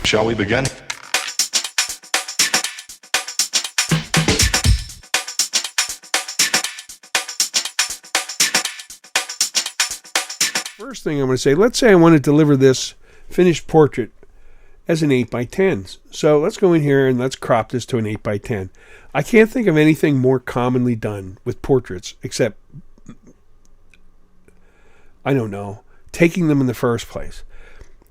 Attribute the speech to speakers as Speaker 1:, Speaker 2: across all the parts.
Speaker 1: Shall we begin?
Speaker 2: First thing I'm going to say, let's say I want to deliver this finished portrait as an 8x10. So let's go in here and let's crop this to an 8x10. I can't think of anything more commonly done with portraits except, I don't know, taking them in the first place.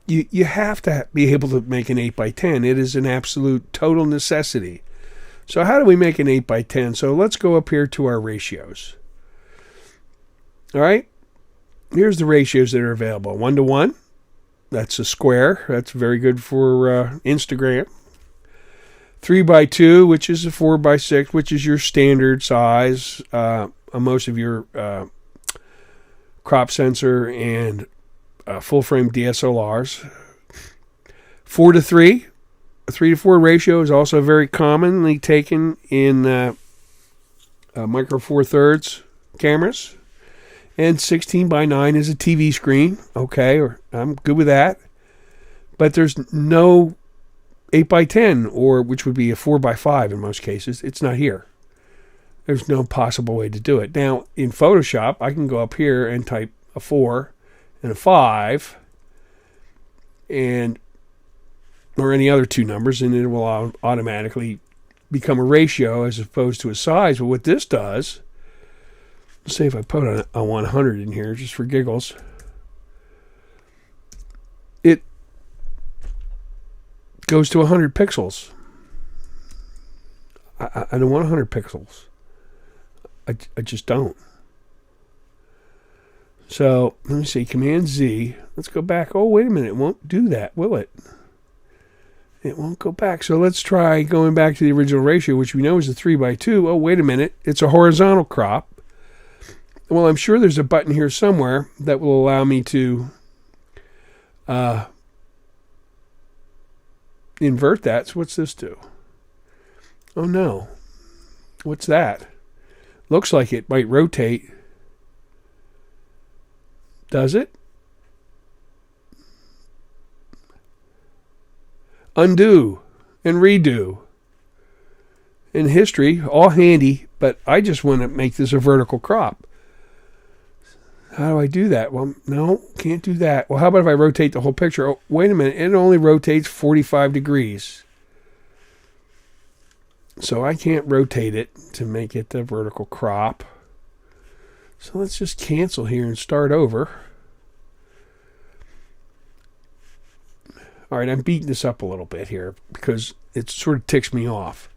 Speaker 2: You have to be able to make an 8x10. It is an absolute total necessity. So how do we make an 8x10? So let's go up here to our ratios. All right. Here's the ratios that are available. 1:1. That's a square. That's very good for Instagram. 3:2, which is a 4:6, which is your standard size on most of your crop sensor and full-frame DSLRs. 4:3. A 3:4 ratio is also very commonly taken in micro four thirds cameras. And 16:9 is a TV screen. Okay, or I'm good with that. But there's no 8x10, or which would be a 4x5 in most cases. It's not here. There's no possible way to do it. Now, in Photoshop, I can go up here and type a 4 and a 5, and or any other two numbers, and it will automatically become a ratio as opposed to a size. But what this does, let's say if I put a 100 in here just for giggles, it goes to 100 pixels. I don't want 100 pixels. I just don't. So let me see, Command Z. Let's go back. Oh, wait a minute. It won't do that, will it? It won't go back. So let's try going back to the original ratio, which we know is a 3:2. Oh, wait a minute. It's a horizontal crop. Well, I'm sure there's a button here somewhere that will allow me to invert that. So what's this do? Oh, no. What's that? Looks like it might rotate. Does it? Undo and redo. In history, all handy, but I just want to make this a vertical crop. How do I do that? Well, no, can't do that. Well, how about if I rotate the whole picture? Oh, wait a minute. It only rotates 45 degrees. So I can't rotate it to make it a vertical crop. So let's just cancel here and start over. All right, I'm beating this up a little bit here because it sort of ticks me off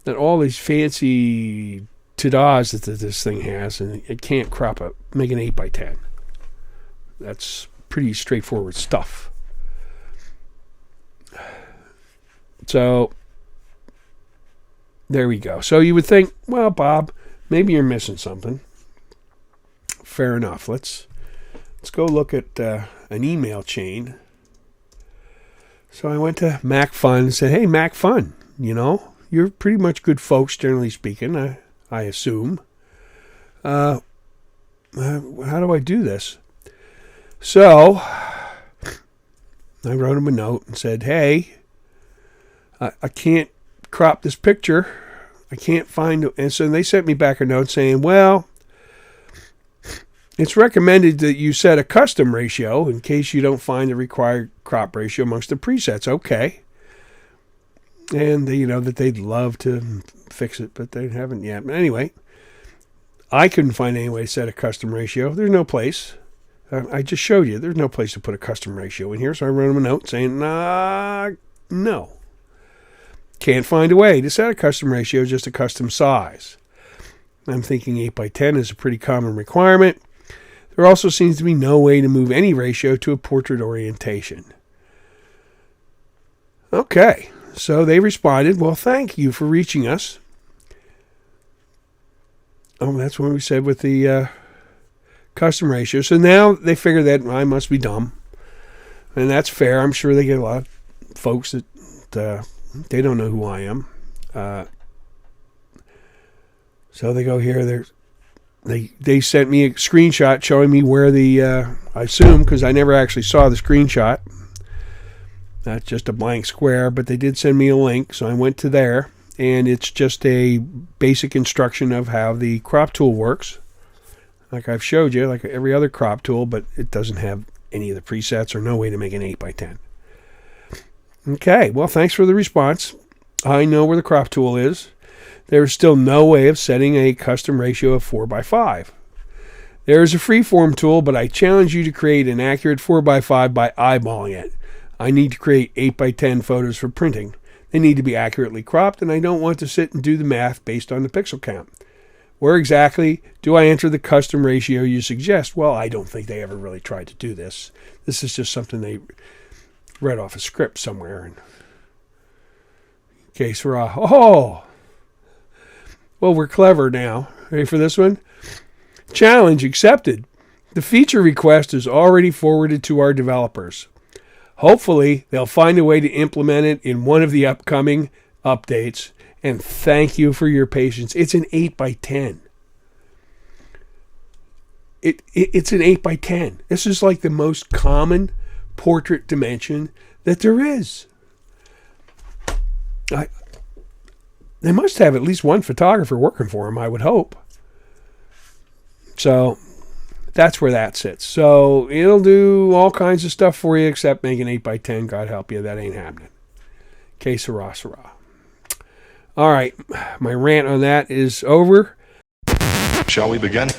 Speaker 2: that all these fancy ta-das that this thing has, and it can't crop up, make an 8x10. That's pretty straightforward stuff. So there we go. So you would think, well, Bob, maybe you're missing something. Fair enough. Let's go look at an email chain. So I went to Macphun and said, hey, Macphun, you're pretty much good folks, generally speaking, I assume. How do I do this? So I wrote him a note and said, hey, I can't crop this picture. I can't find it. And so they sent me back a note saying, well, it's recommended that you set a custom ratio in case you don't find the required crop ratio amongst the presets. Okay. And they, that they'd love to fix it, but they haven't yet. But anyway, I couldn't find any way to set a custom ratio. There's no place. I just showed you. There's no place to put a custom ratio in here. So I wrote them a note saying, no. Can't find a way to set a custom ratio, just a custom size. I'm thinking 8x10 is a pretty common requirement. There also seems to be no way to move any ratio to a portrait orientation. Okay, so they responded, well, thank you for reaching us. Oh, that's what we said with the custom ratio. So now they figure that I must be dumb. And that's fair. I'm sure they get a lot of folks that they don't know who I am. So they go here. They sent me a screenshot showing me where the, I assume, because I never actually saw the screenshot, That's just a blank square, but they did send me a link, so I went to there, and it's just a basic instruction of how the crop tool works. Like I've showed you, like every other crop tool, but it doesn't have any of the presets or no way to make an 8x10. Okay, well, thanks for the response. I know where the crop tool is. There's still no way of setting a custom ratio of 4x5. There is a freeform tool, but I challenge you to create an accurate 4x5 by eyeballing it. I need to create 8x10 photos for printing. They need to be accurately cropped, and I don't want to sit and do the math based on the pixel count. Where exactly do I enter the custom ratio you suggest? Well, I don't think they ever really tried to do this. This is just something they read off a script somewhere. In case we're well, we're clever now. Ready for this one? Challenge accepted. The feature request is already forwarded to our developers. Hopefully, they'll find a way to implement it in one of the upcoming updates. And thank you for your patience. It's an 8x10. It's an 8x10. This is like the most common portrait dimension that there is. They must have at least one photographer working for them, I would hope. So that's where that sits. So it'll do all kinds of stuff for you except make an 8x10. God help you, that ain't happening. Que sera, sera. All right, my rant on that is over.
Speaker 1: Shall we begin?